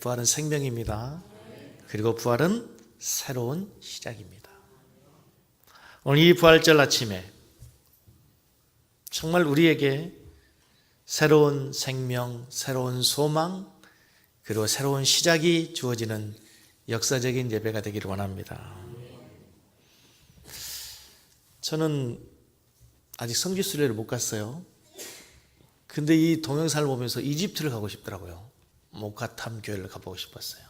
부활은 생명입니다. 그리고 부활은 새로운 시작입니다. 오늘 이 부활절 아침에 정말 우리에게 새로운 생명, 새로운 소망, 그리고 새로운 시작이 주어지는 역사적인 예배가 되기를 원합니다. 저는 아직 성지순례를 못 갔어요. 근데 이 동영상을 보면서 이집트를 가고 싶더라고요. 모카탐 교회를 가보고 싶었어요.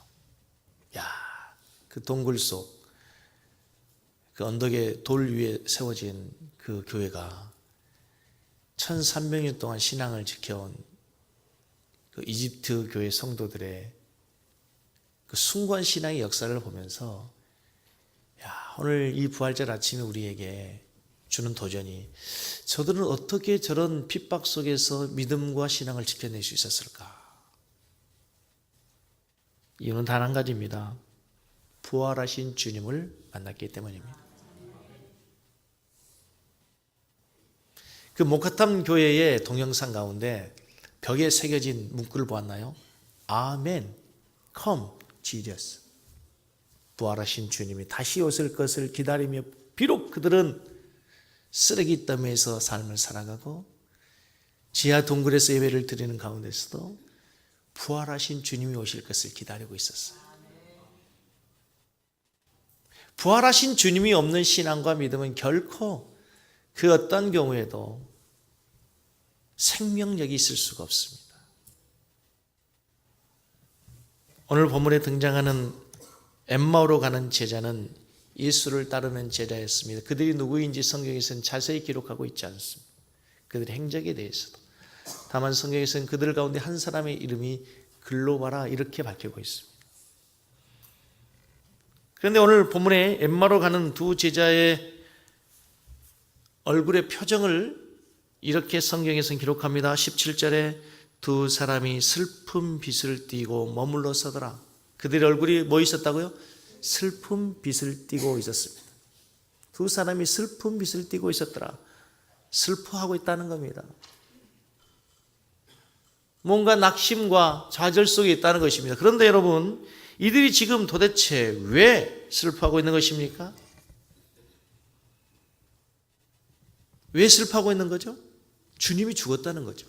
야, 그 동굴 속, 그 언덕에 돌 위에 세워진 그 교회가 1300년 동안 신앙을 지켜온 그 이집트 교회 성도들의 그 숭고한 신앙의 역사를 보면서 오늘 이 부활절 아침에 우리에게 주는 도전이, 저들은 어떻게 저런 핍박 속에서 믿음과 신앙을 지켜낼 수 있었을까? 이유는 단 한 가지입니다. 부활하신 주님을 만났기 때문입니다. 그 모카탐 교회의 동영상 가운데 벽에 새겨진 문구를 보았나요? 아멘, come, Jesus. 부활하신 주님이 다시 오실 것을 기다리며 비록 그들은 쓰레기 더미에서 삶을 살아가고 지하 동굴에서 예배를 드리는 가운데서도 부활하신 주님이 오실 것을 기다리고 있었어요. 부활하신 주님이 없는 신앙과 믿음은 결코 그 어떤 경우에도 생명력이 있을 수가 없습니다. 오늘 본문에 등장하는 엠마오로 가는 제자는 예수를 따르는 제자였습니다. 그들이 누구인지 성경에서는 자세히 기록하고 있지 않습니다. 그들의 행적에 대해서도. 다만 성경에서는 그들 가운데 한 사람의 이름이 글로바라 이렇게 밝히고 있습니다. 그런데 오늘 본문에 엠마오로 가는 두 제자의 얼굴의 표정을 이렇게 성경에서는 기록합니다. 17절에 두 사람이 슬픈 빛을 띠고 머물러 서더라. 그들의 얼굴이 뭐 있었다고요? 슬픈 빛을 띠고 있었습니다. 두 사람이 슬픈 빛을 띠고 있었더라. 슬퍼하고 있다는 겁니다. 뭔가 낙심과 좌절 속에 있다는 것입니다. 그런데 여러분, 이들이 지금 도대체 왜 슬퍼하고 있는 것입니까? 왜 슬퍼하고 있는 거죠? 주님이 죽었다는 거죠.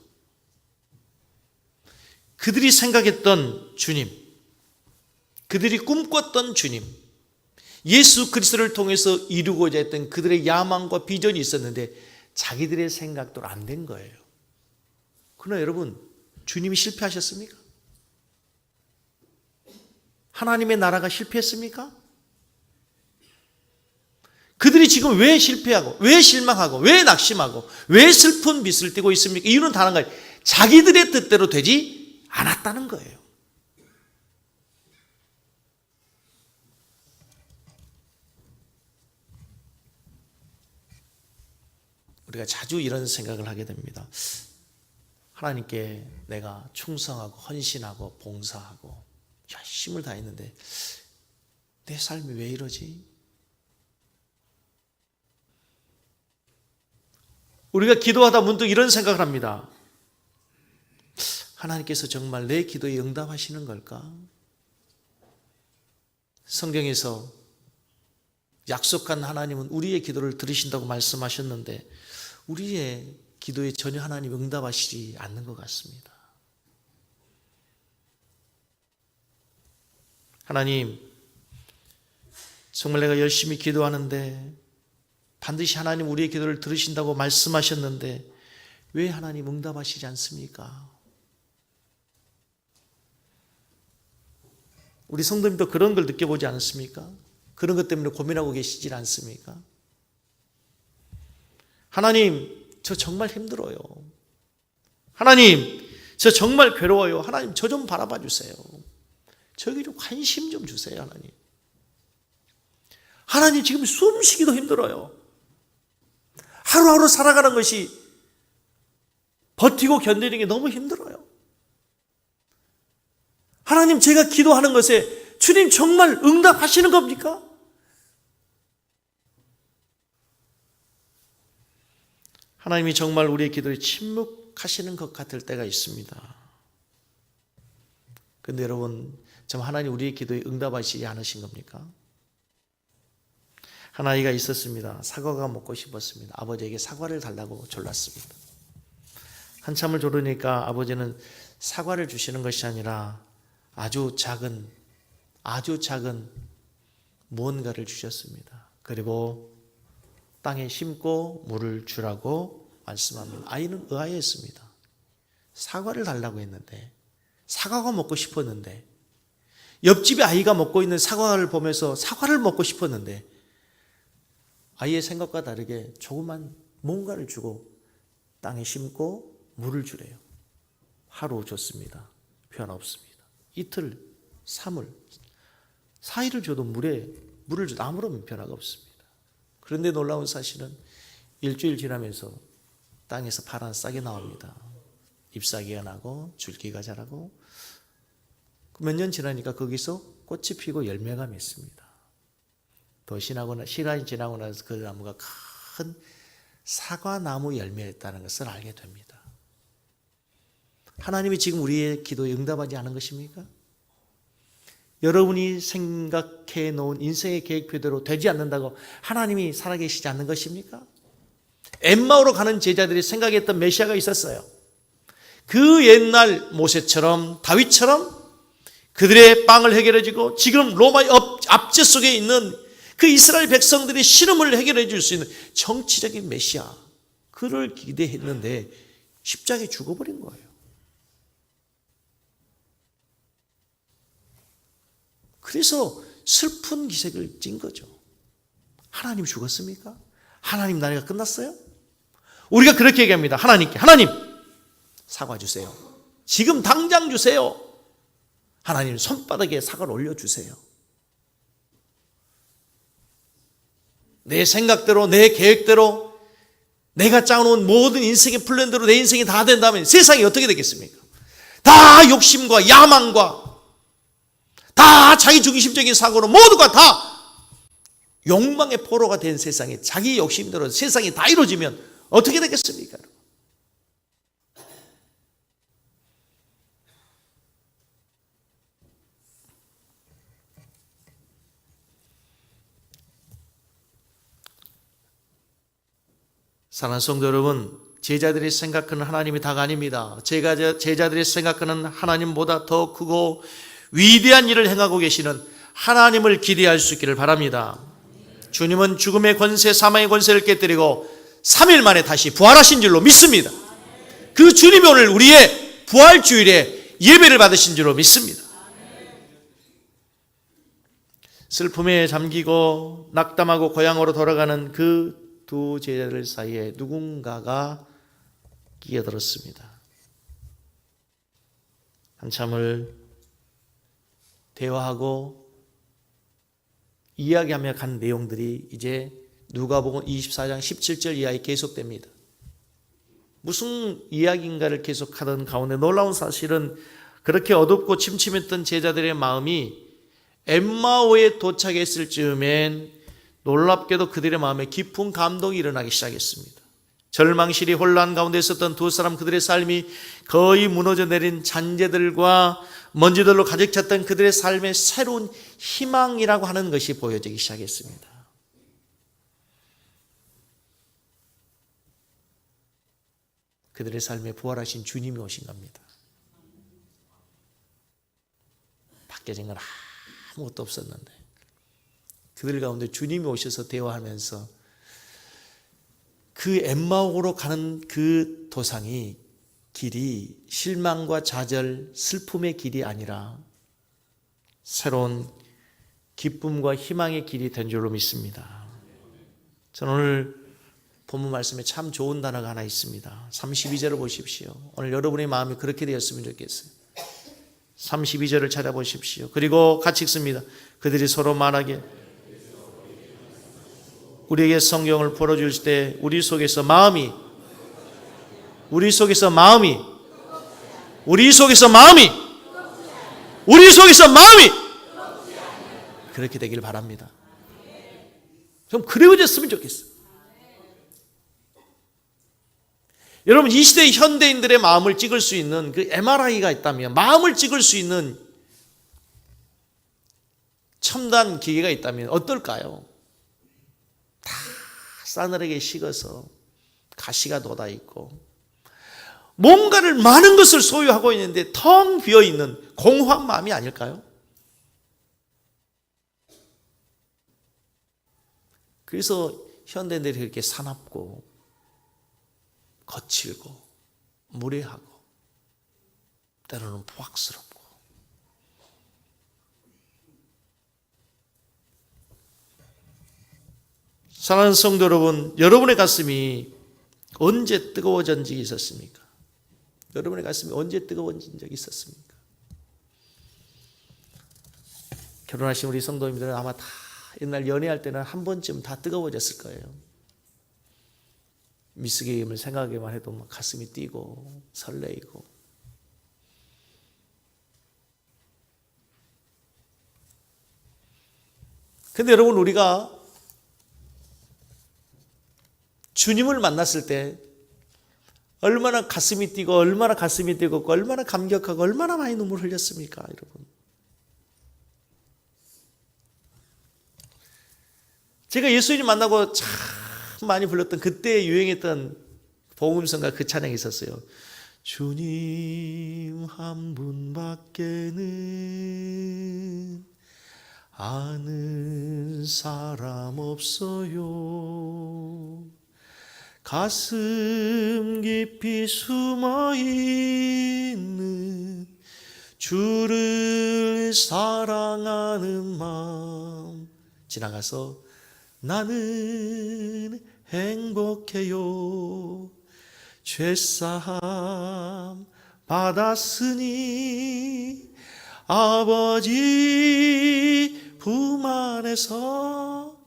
그들이 생각했던 주님, 그들이 꿈꿨던 주님, 예수 그리스도를 통해서 이루고자 했던 그들의 야망과 비전이 있었는데 자기들의 생각대로 안 된 거예요. 그러나 여러분, 주님이 실패하셨습니까? 하나님의 나라가 실패했습니까? 그들이 지금 왜 실패하고, 왜 실망하고, 왜 낙심하고, 왜 슬픈 빛을 띠고 있습니까? 이유는 단 한 가지, 자기들의 뜻대로 되지 않았다는 거예요. 우리가 자주 이런 생각을 하게 됩니다. 하나님께 내가 충성하고 헌신하고 봉사하고 열심을 다했는데 내 삶이 왜 이러지? 우리가 기도하다 문득 이런 생각을 합니다. 하나님께서 정말 내 기도에 응답하시는 걸까? 성경에서 약속한 하나님은 우리의 기도를 들으신다고 말씀하셨는데 우리의 기도에 전혀 하나님 응답하시지 않는 것 같습니다. 하나님, 정말 내가 열심히 기도하는데 반드시 하나님 우리의 기도를 들으신다고 말씀하셨는데 왜 하나님 응답하시지 않습니까? 우리 성도님도 그런 걸 느껴보지 않습니까? 그런 것 때문에 고민하고 계시지 않습니까? 하나님, 저 정말 힘들어요. 하나님, 저 정말 괴로워요. 하나님, 저 좀 바라봐 주세요. 저에게 좀 관심 좀 주세요, 하나님. 하나님, 지금 숨쉬기도 힘들어요. 하루하루 살아가는 것이 버티고 견디는 게 너무 힘들어요. 하나님, 제가 기도하는 것에 주님 정말 응답하시는 겁니까? 하나님이 정말 우리의 기도에 침묵하시는 것 같을 때가 있습니다. 근데 여러분, 참 하나님 우리의 기도에 응답하시지 않으신 겁니까? 한 아이가 있었습니다. 사과가 먹고 싶었습니다. 아버지에게 사과를 달라고 졸랐습니다. 한참을 조르니까 아버지는 사과를 주시는 것이 아니라 아주 작은 무언가를 주셨습니다. 그리고 땅에 심고 물을 주라고 말씀합니다. 아이는 의아했습니다. 사과를 달라고 했는데, 사과가 먹고 싶었는데, 옆집에 아이가 먹고 있는 사과를 보면서 사과를 먹고 싶었는데, 아이의 생각과 다르게 조그만 뭔가를 주고 땅에 심고 물을 주래요. 하루 줬습니다. 변화 없습니다. 이틀, 3일, 4일을 줘도 물을 줘도 아무런 변화가 없습니다. 그런데 놀라운 사실은 일주일 지나면서 땅에서 파란 싹이 나옵니다. 잎사귀가 나고 줄기가 자라고, 몇 년 지나니까 거기서 꽃이 피고 열매가 맺습니다. 더 시간이 지나고 나서 그 나무가 큰 사과나무 열매였다는 것을 알게 됩니다. 하나님이 지금 우리의 기도에 응답하지 않은 것입니까? 여러분이 생각해 놓은 인생의 계획표대로 되지 않는다고 하나님이 살아계시지 않는 것입니까? 엠마오로 가는 제자들이 생각했던 메시아가 있었어요. 그 옛날 모세처럼 다윗처럼 그들의 빵을 해결해 주고 지금 로마의 압제 속에 있는 그 이스라엘 백성들의 신음을 해결해 줄 수 있는 정치적인 메시아, 그를 기대했는데 십자가에 죽어버린 거예요. 그래서 슬픈 기색을 띈 거죠. 하나님 죽었습니까? 하나님 나라가 끝났어요? 우리가 그렇게 얘기합니다. 하나님께, 하나님 사과 주세요. 지금 당장 주세요. 하나님 손바닥에 사과를 올려주세요. 내 생각대로, 내 계획대로, 내가 짜놓은 모든 인생의 플랜대로 내 인생이 다 된다면 세상이 어떻게 되겠습니까? 다 욕심과 야망과 다 자기 중심적인 사고로 모두가 다 욕망의 포로가 된 세상에 자기 욕심대로 세상이 다 이루어지면 어떻게 되겠습니까? 사랑하는 성도 여러분, 제자들이 생각하는 하나님이 다가 아닙니다. 제자들이 생각하는 하나님보다 더 크고 위대한 일을 행하고 계시는 하나님을 기대할 수 있기를 바랍니다. 주님은 죽음의 권세, 사망의 권세를 깨뜨리고 3일 만에 다시 부활하신 줄로 믿습니다. 그 주님이 오늘 우리의 부활주일에 예배를 받으신 줄로 믿습니다. 슬픔에 잠기고 낙담하고 고향으로 돌아가는 그 두 제자들 사이에 누군가가 끼어들었습니다. 한참을 대화하고 이야기하며 간 내용들이 이제 누가복음 24장 17절 이하에 계속됩니다. 무슨 이야기인가를 계속하던 가운데 놀라운 사실은 그렇게 어둡고 침침했던 제자들의 마음이 엠마오에 도착했을 즈음엔 놀랍게도 그들의 마음에 깊은 감동이 일어나기 시작했습니다. 절망실이 혼란 가운데 있었던 두 사람, 그들의 삶이 거의 무너져 내린 잔재들과 먼지들로 가득 찼던 그들의 삶에 새로운 희망이라고 하는 것이 보여지기 시작했습니다. 그들의 삶에 부활하신 주님이 오신 겁니다. 바뀌어진 건 아무것도 없었는데 그들 가운데 주님이 오셔서 대화하면서 그 엠마오로 가는 그 도상이 길이 실망과 좌절, 슬픔의 길이 아니라 새로운 기쁨과 희망의 길이 된 줄로 믿습니다. 저는 오늘 본문 말씀에 참 좋은 단어가 하나 있습니다. 32절을 보십시오. 오늘 여러분의 마음이 그렇게 되었으면 좋겠어요. 32절을 찾아보십시오. 그리고 같이 읽습니다. 그들이 서로 말하기에 우리에게 성경을 풀어줄 때 우리 속에서 마음이 그렇게 되길 바랍니다. 좀 그리워졌으면 좋겠어요. 여러분, 이 시대의 현대인들의 마음을 찍을 수 있는 그 MRI가 있다면, 마음을 찍을 수 있는 첨단 기계가 있다면 어떨까요? 다 싸늘하게 식어서 가시가 돋아있고 뭔가를 많은 것을 소유하고 있는데 텅 비어있는 공허한 마음이 아닐까요? 그래서 현대인들이 그렇게 사납고 거칠고 무례하고 때로는 포악스럽고 사랑하는 성도 여러분, 여러분의 가슴이 언제 뜨거워진 적이 있었습니까? 여러분의 가슴이 언제 뜨거워진 적이 있었습니까? 결혼하신 우리 성도님들은 아마 다 옛날 연애할 때는 한 번쯤 다 뜨거워졌을 거예요. 미스게임을 생각하기만 해도 막 가슴이 뛰고 설레이고. 근데 여러분, 우리가 주님을 만났을 때 얼마나 가슴이 뛰고 얼마나 가슴이 뜨겁고 얼마나 감격하고 얼마나 많이 눈물 흘렸습니까, 여러분? 제가 예수님 만나고 참 많이 불렀던 그때 유행했던 복음성가 그 찬양이 있었어요. 주님 한 분밖에는 아는 사람 없어요. 가슴 깊이 숨어있는 주를 사랑하는 마음. 지나가서 나는 행복해요. 죄사함 받았으니 아버지 품 안에서.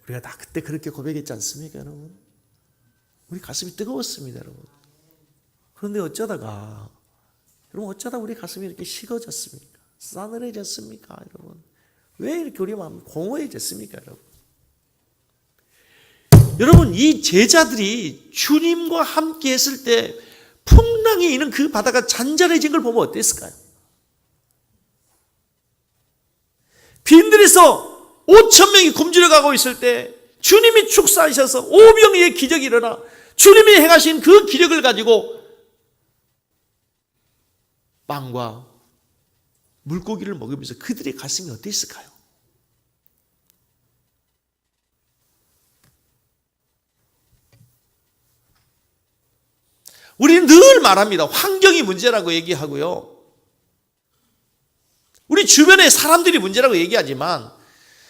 우리가 다 그때 그렇게 고백했지 않습니까, 여러분? 우리 가슴이 뜨거웠습니다, 여러분. 그런데 어쩌다가 우리 가슴이 이렇게 식어졌습니까? 싸늘해졌습니까, 여러분? 왜 이렇게 우리 마음이 공허해졌습니까, 여러분? 여러분, 이 제자들이 주님과 함께 했을 때 풍랑이 있는 그 바다가 잔잔해진 걸 보면 어땠을까요? 빈들에서 5,000명이 굶주려 가고 있을 때 주님이 축사하셔서 오병이의 기적이 일어나 주님이 행하신 그 기적을 가지고 빵과 물고기를 먹으면서 그들의 가슴이 어땠을까요? 우리는 늘 말합니다. 환경이 문제라고 얘기하고요. 우리 주변의 사람들이 문제라고 얘기하지만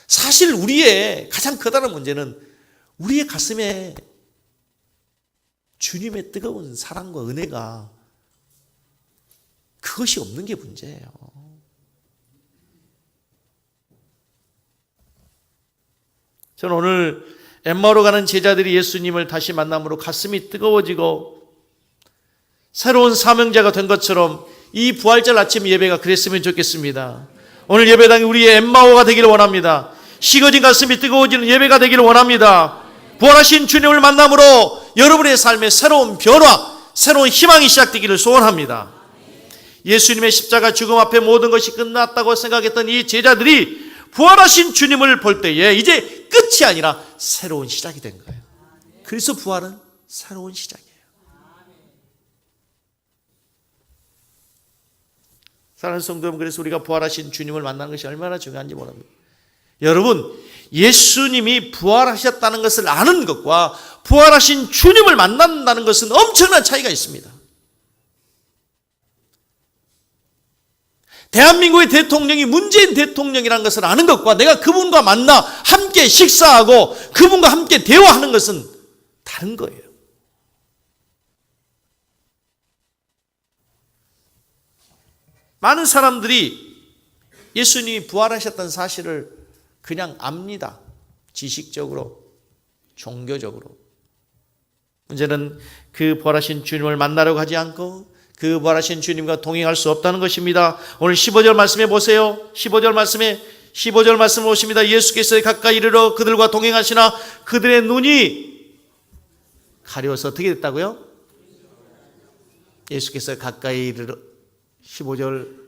사실 우리의 가장 커다란 문제는 우리의 가슴에 주님의 뜨거운 사랑과 은혜가 그것이 없는 게 문제예요. 저는 오늘 엠마오로 가는 제자들이 예수님을 다시 만남으로 가슴이 뜨거워지고 새로운 사명자가 된 것처럼 이 부활절 아침 예배가 그랬으면 좋겠습니다. 오늘 예배당이 우리의 엠마오가 되기를 원합니다. 식어진 가슴이 뜨거워지는 예배가 되기를 원합니다. 부활하신 주님을 만남으로 여러분의 삶에 새로운 변화, 새로운 희망이 시작되기를 소원합니다. 예수님의 십자가 죽음 앞에 모든 것이 끝났다고 생각했던 이 제자들이 부활하신 주님을 볼 때에 이제 끝이 아니라 새로운 시작이 된 거예요. 그래서 부활은 새로운 시작이에요. 사랑하는 성도 여러분, 그래서 우리가 부활하신 주님을 만나는 것이 얼마나 중요한지 모릅니다. 여러분, 예수님이 부활하셨다는 것을 아는 것과 부활하신 주님을 만난다는 것은 엄청난 차이가 있습니다. 대한민국의 대통령이 문재인 대통령이라는 것을 아는 것과 내가 그분과 만나 함께 식사하고 그분과 함께 대화하는 것은 다른 거예요. 많은 사람들이 예수님이 부활하셨다는 사실을 그냥 압니다. 지식적으로, 종교적으로. 문제는 그 부활하신 주님을 만나려고 하지 않고 그 부활하신 주님과 동행할 수 없다는 것입니다. 오늘 15절 말씀해 보세요. 15절 말씀 오십니다. 예수께서 가까이 이르러 그들과 동행하시나 그들의 눈이 가려워서 어떻게 됐다고요? 예수께서 가까이 15절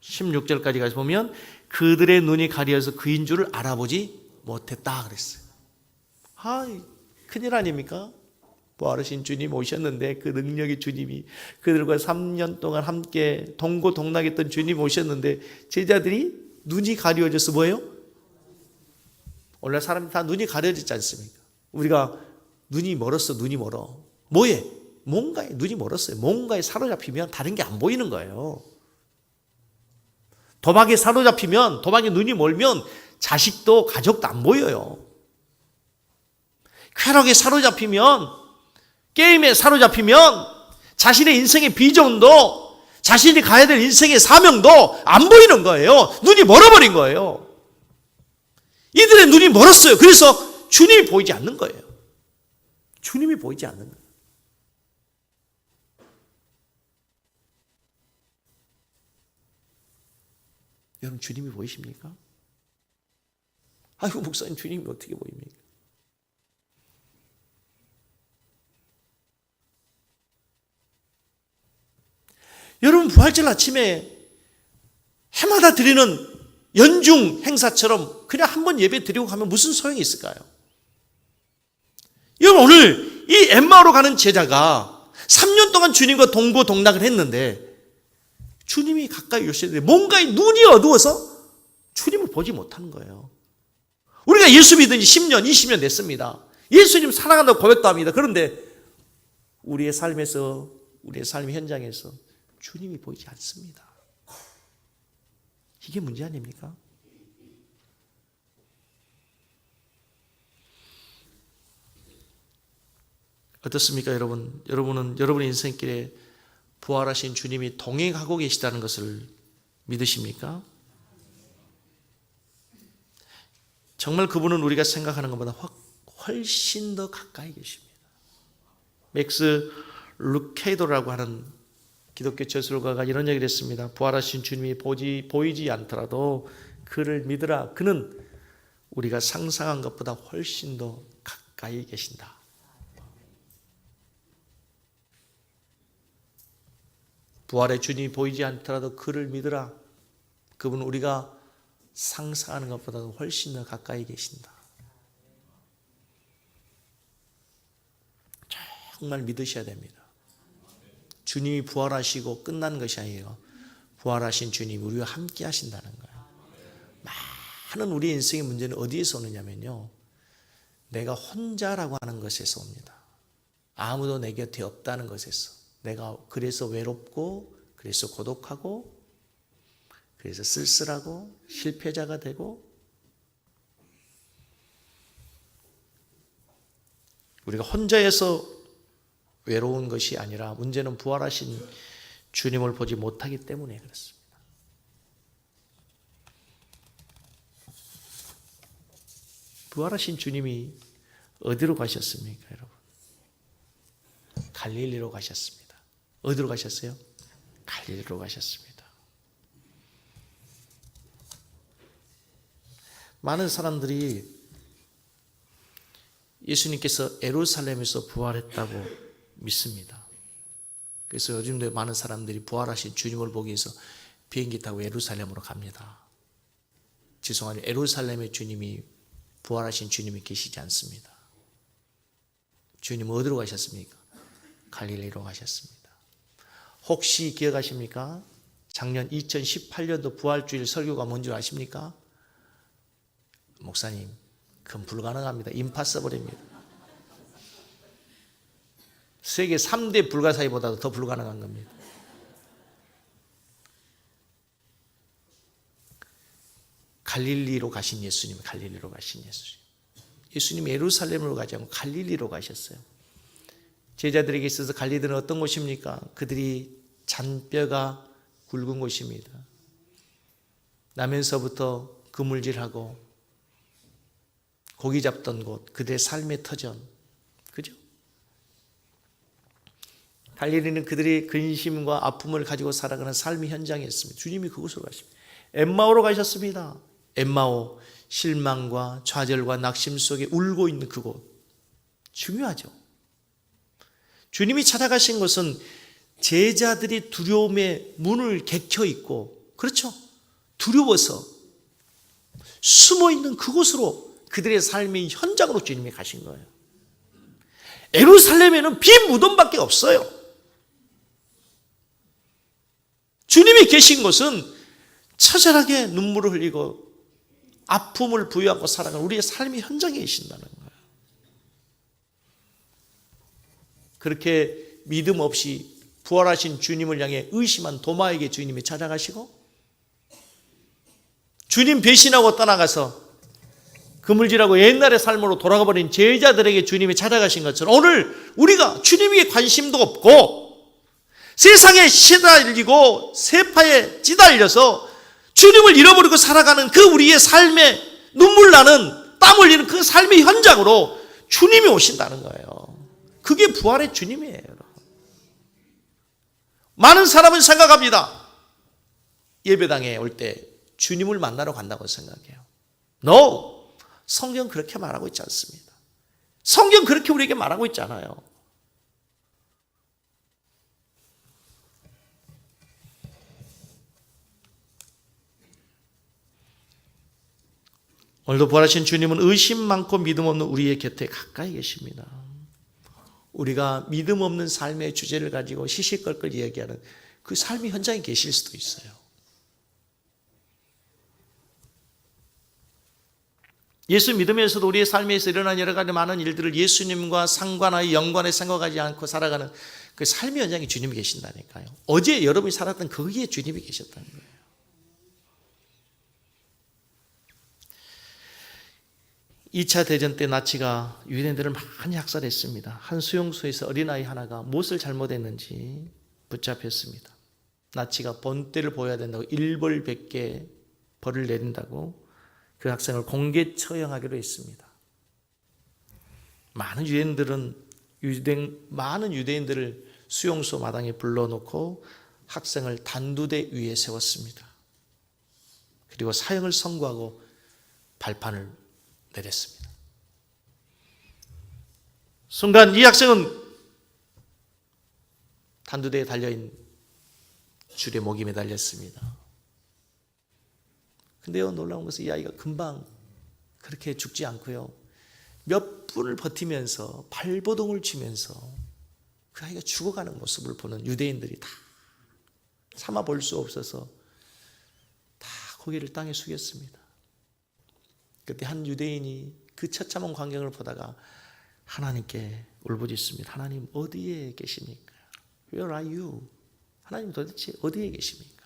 16절까지 가서 보면 그들의 눈이 가려서 그인 줄을 알아보지 못했다 그랬어요. 큰일 아닙니까? 부활하신 주님 오셨는데, 그 능력의 주님이 그들과 3년 동안 함께 동고동락했던 주님 오셨는데 제자들이 눈이 가려져서 뭐예요? 오늘 사람이 다 눈이 가려지지 않습니까? 우리가 눈이 멀었어. 눈이 멀어. 뭐에? 뭔가에 눈이 멀었어요. 뭔가에 사로잡히면 다른 게 안 보이는 거예요. 도박에 사로잡히면, 도박에 눈이 멀면 자식도 가족도 안 보여요. 쾌락에 사로잡히면, 게임에 사로잡히면 자신의 인생의 비전도, 자신이 가야 될 인생의 사명도 안 보이는 거예요. 눈이 멀어버린 거예요. 이들의 눈이 멀었어요. 그래서 주님이 보이지 않는 거예요. 주님이 보이지 않는 거예요. 여러분, 주님이 보이십니까? 아이고, 목사님, 주님이 어떻게 보입니까? 여러분, 부활절 아침에 해마다 드리는 연중 행사처럼 그냥 한 번 예배 드리고 가면 무슨 소용이 있을까요? 여러분, 오늘 이 엠마오로 가는 제자가 3년 동안 주님과 동고동락을 했는데 주님이 가까이 오시는데 뭔가에 눈이 어두워서 주님을 보지 못하는 거예요. 우리가 예수 믿은 지 10년, 20년 됐습니다. 예수님 사랑한다고 고백도 합니다. 그런데 우리의 삶에서, 우리의 삶 현장에서 주님이 보이지 않습니다. 이게 문제 아닙니까? 어떻습니까, 여러분? 여러분은 여러분의 인생길에 부활하신 주님이 동행하고 계시다는 것을 믿으십니까? 정말 그분은 우리가 생각하는 것보다 훨씬 더 가까이 계십니다. 맥스 루케이도라고 하는 기독교 저술가가 이런 얘기를 했습니다. 부활하신 주님이 보이지 않더라도 그를 믿으라. 그는 우리가 상상한 것보다 훨씬 더 가까이 계신다. 부활의 주님이 보이지 않더라도 그를 믿으라. 그분은 우리가 상상하는 것보다 훨씬 더 가까이 계신다. 정말 믿으셔야 됩니다. 주님이 부활하시고 끝난 것이 아니에요. 부활하신 주님이 우리와 함께 하신다는 거예요. 많은 우리 인생의 문제는 어디에서 오느냐면요, 내가 혼자라고 하는 것에서 옵니다. 아무도 내 곁에 없다는 것에서, 내가 그래서 외롭고, 그래서 고독하고, 그래서 쓸쓸하고 실패자가 되고, 우리가 혼자여서 외로운 것이 아니라 문제는 부활하신 주님을 보지 못하기 때문에 그렇습니다. 부활하신 주님이 어디로 가셨습니까, 여러분? 갈릴리로 가셨습니다. 어디로 가셨어요? 갈릴리로 가셨습니다. 많은 사람들이 예수님께서 예루살렘에서 부활했다고 믿습니다. 그래서 요즘도 많은 사람들이 부활하신 주님을 보기 위해서 비행기 타고 예루살렘으로 갑니다. 죄송하지만 예루살렘의 주님이, 부활하신 주님이 계시지 않습니다. 주님은 어디로 가셨습니까? 갈릴리로 가셨습니다. 혹시 기억하십니까? 작년 2018년도 부활주일 설교가 뭔지 아십니까? 목사님, 그건 불가능합니다. 임파서블입니다. 세계 3대 불가사의보다도 더 불가능한 겁니다. 갈릴리로 가신 예수님, 갈릴리로 가신 예수님. 예수님이 예루살렘으로 가지 않고 갈릴리로 가셨어요. 제자들에게 있어서 갈릴리는 어떤 곳입니까? 그들이 잔뼈가 굵은 곳입니다. 나면서부터 그물질하고 고기 잡던 곳, 그들의 삶의 터전. 그죠? 갈릴리는 그들이 근심과 아픔을 가지고 살아가는 삶의 현장이었습니다. 주님이 그곳으로 가십니다. 엠마오로 가셨습니다. 엠마오, 실망과 좌절과 낙심 속에 울고 있는 그곳. 중요하죠. 주님이 찾아가신 곳은 제자들이 두려움의 문을 개켜 있고, 그렇죠? 두려워서 숨어 있는 그곳으로 그들의 삶의 현장으로 주님이 가신 거예요. 예루살렘에는 빈 무덤밖에 없어요. 주님이 계신 곳은 처절하게 눈물을 흘리고 아픔을 부여하고 살아가는 우리의 삶의 현장에 계신다는 거예요. 그렇게 믿음 없이 부활하신 주님을 향해 의심한 도마에게 주님이 찾아가시고, 주님 배신하고 떠나가서 그물질하고 옛날의 삶으로 돌아가 버린 제자들에게 주님이 찾아가신 것처럼 오늘 우리가 주님에게 관심도 없고 세상에 시달리고 세파에 찌달려서 주님을 잃어버리고 살아가는 그 우리의 삶에 눈물 나는, 땀 흘리는 그 삶의 현장으로 주님이 오신다는 거예요. 그게 부활의 주님이에요. 많은 사람은 생각합니다. 예배당에 올 때 주님을 만나러 간다고 생각해요. No! 성경 그렇게 말하고 있지 않습니다. 성경 그렇게 우리에게 말하고 있지 않아요. 오늘도 부활하신 주님은 의심 많고 믿음 없는 우리의 곁에 가까이 계십니다. 우리가 믿음 없는 삶의 주제를 가지고 시시껄껄 이야기하는 그 삶의 현장에 계실 수도 있어요. 예수 믿으면서도 우리의 삶에서 일어난 여러 가지 많은 일들을 예수님과 상관하여 연관해 생각하지 않고 살아가는 그 삶의 현장에 주님이 계신다니까요. 어제 여러분이 살았던 거기에 주님이 계셨다는 거예요. 이 차 대전 때 나치가 유대인들을 많이 학살했습니다. 한 수용소에서 어린아이 하나가 무엇을 잘못했는지 붙잡혔습니다. 나치가 본때를 보여야 된다고 일벌백계 벌을 내린다고 그 학생을 공개 처형하기로 했습니다. 많은 유대인들을 수용소 마당에 불러놓고 학생을 단두대 위에 세웠습니다. 그리고 사형을 선고하고 발판을 내렸습니다. 순간 이 학생은 단두대에 달려있는 줄에 목이 매달렸습니다. 근데요, 놀라운 것은 이 아이가 금방 그렇게 죽지 않고요, 몇 분을 버티면서 발버둥을 치면서 그 아이가 죽어가는 모습을 보는 유대인들이 다 참아 볼 수 없어서 다 고개를 땅에 숙였습니다. 그때 한 유대인이 그 처참한 광경을 보다가 하나님께 울부짖습니다. 하나님 어디에 계십니까? Where are you? 하나님 도대체 어디에 계십니까?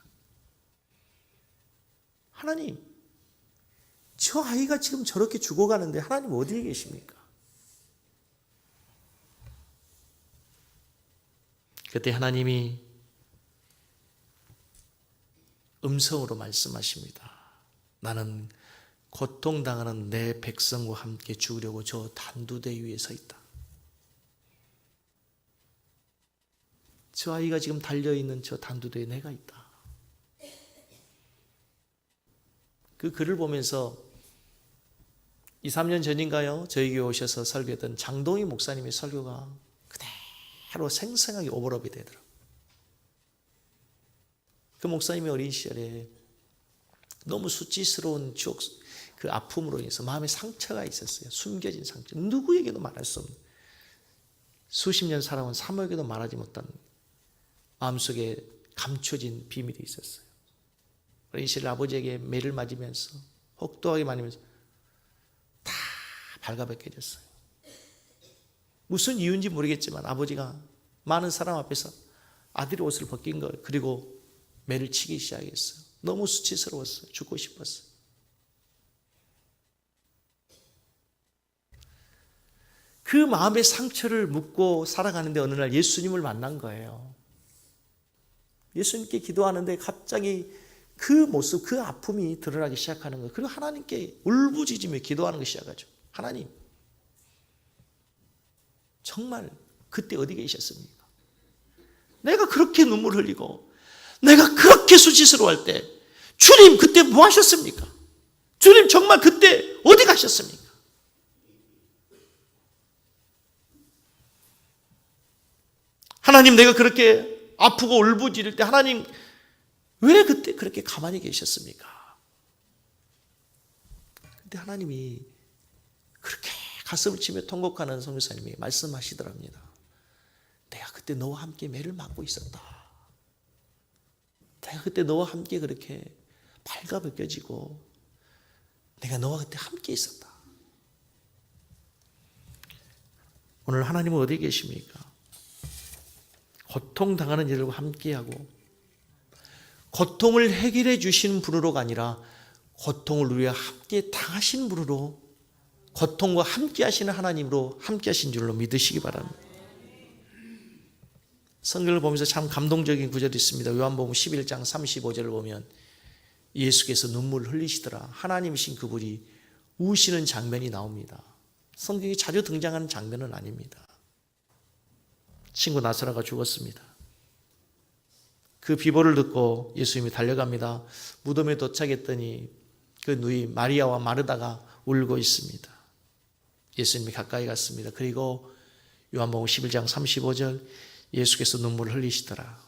하나님, 저 아이가 지금 저렇게 죽어가는데 하나님 어디에 계십니까? 그때 하나님이 음성으로 말씀하십니다. 나는 고통당하는 내 백성과 함께 죽으려고 저 단두대 위에 서 있다. 저 아이가 지금 달려있는 저 단두대에 내가 있다. 그 글을 보면서 2, 3년 전인가요? 저희 교회 오셔서 설교했던 장동희 목사님의 설교가 그대로 생생하게 오버랩이 되더라고요. 그 목사님이 어린 시절에 너무 수치스러운 추억, 그 아픔으로 인해서 마음에 상처가 있었어요. 숨겨진 상처. 누구에게도 말할 수 없는, 수십 년 살아온 사모에게도 말하지 못한 마음속에 감춰진 비밀이 있었어요. 어린 시절 아버지에게 매를 맞으면서 혹독하게 맞으면서 다 발가벗겨졌어요. 무슨 이유인지 모르겠지만 아버지가 많은 사람 앞에서 아들의 옷을 벗긴 걸, 그리고 매를 치기 시작했어요. 너무 수치스러웠어요. 죽고 싶었어요. 그 마음의 상처를 묻고 살아가는데 어느 날 예수님을 만난 거예요. 예수님께 기도하는데 갑자기 그 모습, 그 아픔이 드러나기 시작하는 거예요. 그리고 하나님께 울부짖으며 기도하는 것이 시작하죠. 하나님, 정말 그때 어디 계셨습니까? 내가 그렇게 눈물 흘리고 내가 그렇게 수치스러워할 때 주님 그때 뭐 하셨습니까? 주님 정말 그때 어디 가셨습니까? 하나님, 내가 그렇게 아프고 울부짖을 때 하나님 왜 그때 그렇게 가만히 계셨습니까? 근데 하나님이 그렇게 가슴을 치며 통곡하는 선교사님이 말씀하시더랍니다. 내가 그때 너와 함께 매를 맞고 있었다. 내가 그때 너와 함께 그렇게 발가벗겨지고 내가 너와 그때 함께 있었다. 오늘 하나님은 어디 계십니까? 고통당하는 이들과 함께하고 고통을 해결해 주시는 분으로가 아니라 고통을 우리와 함께 당하신 분으로 고통과 함께 하시는 하나님으로 함께 하신 줄로 믿으시기 바랍니다. 성경을 보면서 참 감동적인 구절이 있습니다. 요한복음 11장 35절을 보면 예수께서 눈물을 흘리시더라. 하나님이신 그분이 우시는 장면이 나옵니다. 성경이 자주 등장하는 장면은 아닙니다. 친구 나사로가 죽었습니다. 그 비보를 듣고 예수님이 달려갑니다. 무덤에 도착했더니 그 누이 마리아와 마르다가 울고 있습니다. 예수님이 가까이 갔습니다. 그리고 요한복음 11장 35절 예수께서 눈물을 흘리시더라.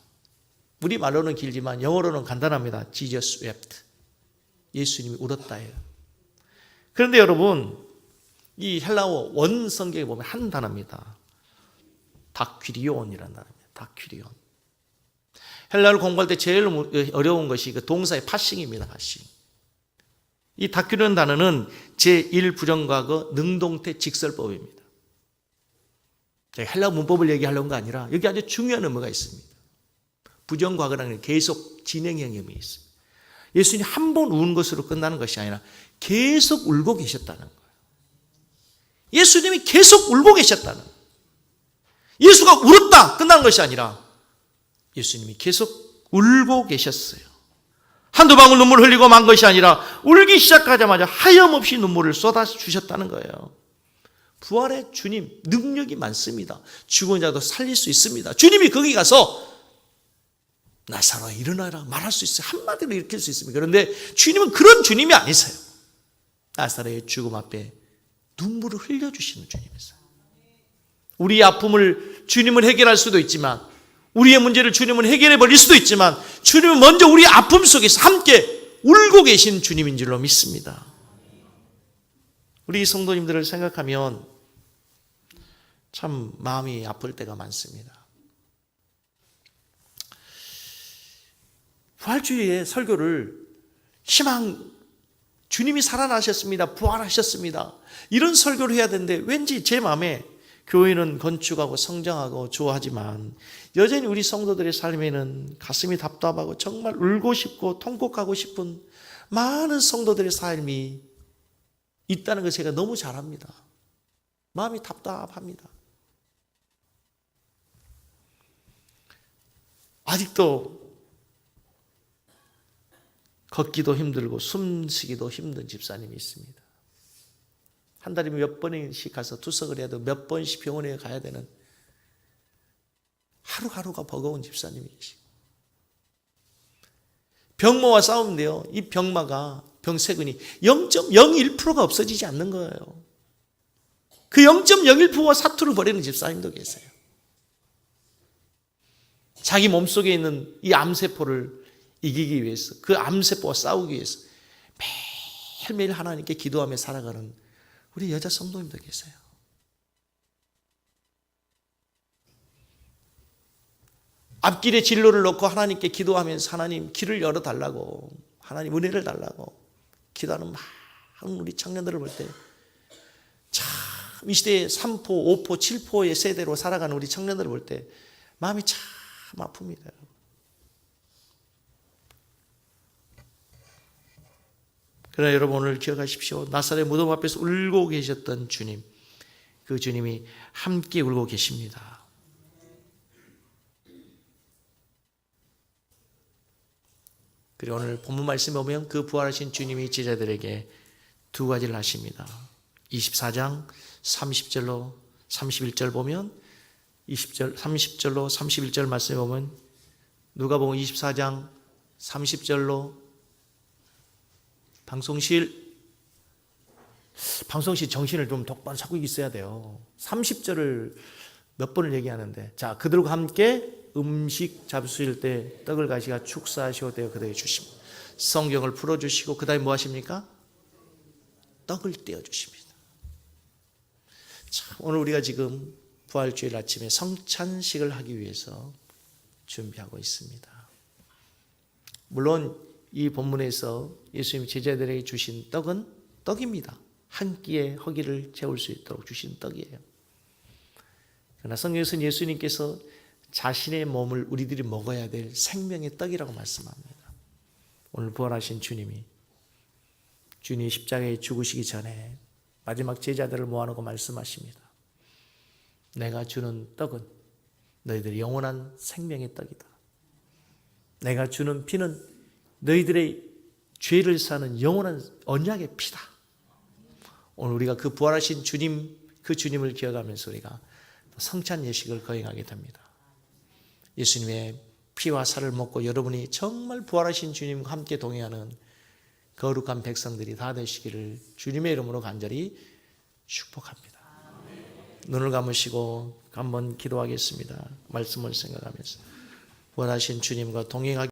우리 말로는 길지만 영어로는 간단합니다. Jesus wept. 예수님이 울었다예요. 그런데 여러분 이 헬라어 원 성경에 보면 한 단어입니다. 다퀴리온이라는 단어입니다. 다퀴리온. 헬라어를 공부할 때 제일 어려운 것이 그 동사의 파싱입니다. 파싱. 이 다퀴리온 단어는 제1부정과거 능동태 직설법입니다. 제가 헬라어 문법을 얘기하려는 거 아니라 여기 아주 중요한 의미가 있습니다. 부정과거라는 계속 진행형 의미가 있습니다. 예수님이 한 번 우는 것으로 끝나는 것이 아니라 계속 울고 계셨다는 거예요. 예수님이 계속 울고 계셨다는 거예요. 예수가 울었다 끝나는 것이 아니라 예수님이 계속 울고 계셨어요. 한두 방울 눈물을 흘리고 만 것이 아니라 울기 시작하자마자 하염없이 눈물을 쏟아주셨다는 거예요. 부활의 주님 능력이 많습니다. 죽은 자도 살릴 수 있습니다. 주님이 거기 가서 나사로야 일어나라 말할 수 있어요. 한마디로 일으킬 수 있습니다. 그런데 주님은 그런 주님이 아니세요. 나사로의 죽음 앞에 눈물을 흘려주시는 주님이세요. 우리의 아픔을 주님은 해결할 수도 있지만 우리의 문제를 주님은 해결해 버릴 수도 있지만 주님은 먼저 우리의 아픔 속에서 함께 울고 계신 주님인 줄로 믿습니다. 우리 성도님들을 생각하면 참 마음이 아플 때가 많습니다. 부활주일의 설교를 희망, 주님이 살아나셨습니다. 부활하셨습니다. 이런 설교를 해야 되는데 왠지 제 마음에 교회는 건축하고 성장하고 좋아하지만 여전히 우리 성도들의 삶에는 가슴이 답답하고 정말 울고 싶고 통곡하고 싶은 많은 성도들의 삶이 있다는 걸 제가 너무 잘 압니다. 마음이 답답합니다. 아직도 걷기도 힘들고 숨쉬기도 힘든 집사님이 있습니다. 한 달에 몇 번씩 가서 투석을 해야 되고 몇 번씩 병원에 가야 되는 하루하루가 버거운 집사님이 계시고 병마와 싸우는데요. 이 병마가 병세균이 0.01%가 없어지지 않는 거예요. 그 0.01%와 사투를 벌이는 집사님도 계세요. 자기 몸속에 있는 이 암세포를 이기기 위해서 그 암세포와 싸우기 위해서 매일매일 하나님께 기도하며 살아가는 우리 여자 성도님도 계세요. 앞길에 진로를 놓고 하나님께 기도하면서 하나님 길을 열어달라고 하나님 은혜를 달라고 기도하는 많은 우리 청년들을 볼 때 참 이 시대에 3포, 5포, 7포의 세대로 살아가는 우리 청년들을 볼 때 마음이 참 아픕니다. 그러나 여러분 오늘 기억하십시오. 나사렛 무덤 앞에서 울고 계셨던 주님, 그 주님이 함께 울고 계십니다. 그리고 오늘 본문 말씀에 보면 그 부활하신 주님이 제자들에게 두 가지를 하십니다. 24장 30절로 31절 보면 30절로 31절 말씀에 보면 누가복음 24장 30절로 방송실 정신을 좀 똑바로 잡고 있어야 돼요. 30절을 몇 번을 얘기하는데 자 그들과 함께 음식 잡수실 때 떡을 가시가 축사하시오되어 그대에게 주십니다. 성경을 풀어주시고 그 다음에 뭐 하십니까? 떡을 떼어주십니다. 자, 오늘 우리가 지금 부활주일 아침에 성찬식을 하기 위해서 준비하고 있습니다. 물론 이 본문에서 예수님 제자들에게 주신 떡은 떡입니다. 한 끼의 허기를 채울 수 있도록 주신 떡이에요. 그러나 성경에서는 예수님께서 자신의 몸을 우리들이 먹어야 될 생명의 떡이라고 말씀합니다. 오늘 부활하신 주님이 십자가에 죽으시기 전에 마지막 제자들을 모아놓고 말씀하십니다. 내가 주는 떡은 너희들의 영원한 생명의 떡이다. 내가 주는 피는 너희들의 죄를 사는 영원한 언약의 피다. 오늘 우리가 그 부활하신 주님, 그 주님을 기억하면서 우리가 성찬 예식을 거행하게 됩니다. 예수님의 피와 살을 먹고 여러분이 정말 부활하신 주님과 함께 동행하는 거룩한 백성들이 다 되시기를 주님의 이름으로 간절히 축복합니다. 눈을 감으시고 한번 기도하겠습니다. 말씀을 생각하면서 부활하신 주님과 동행하기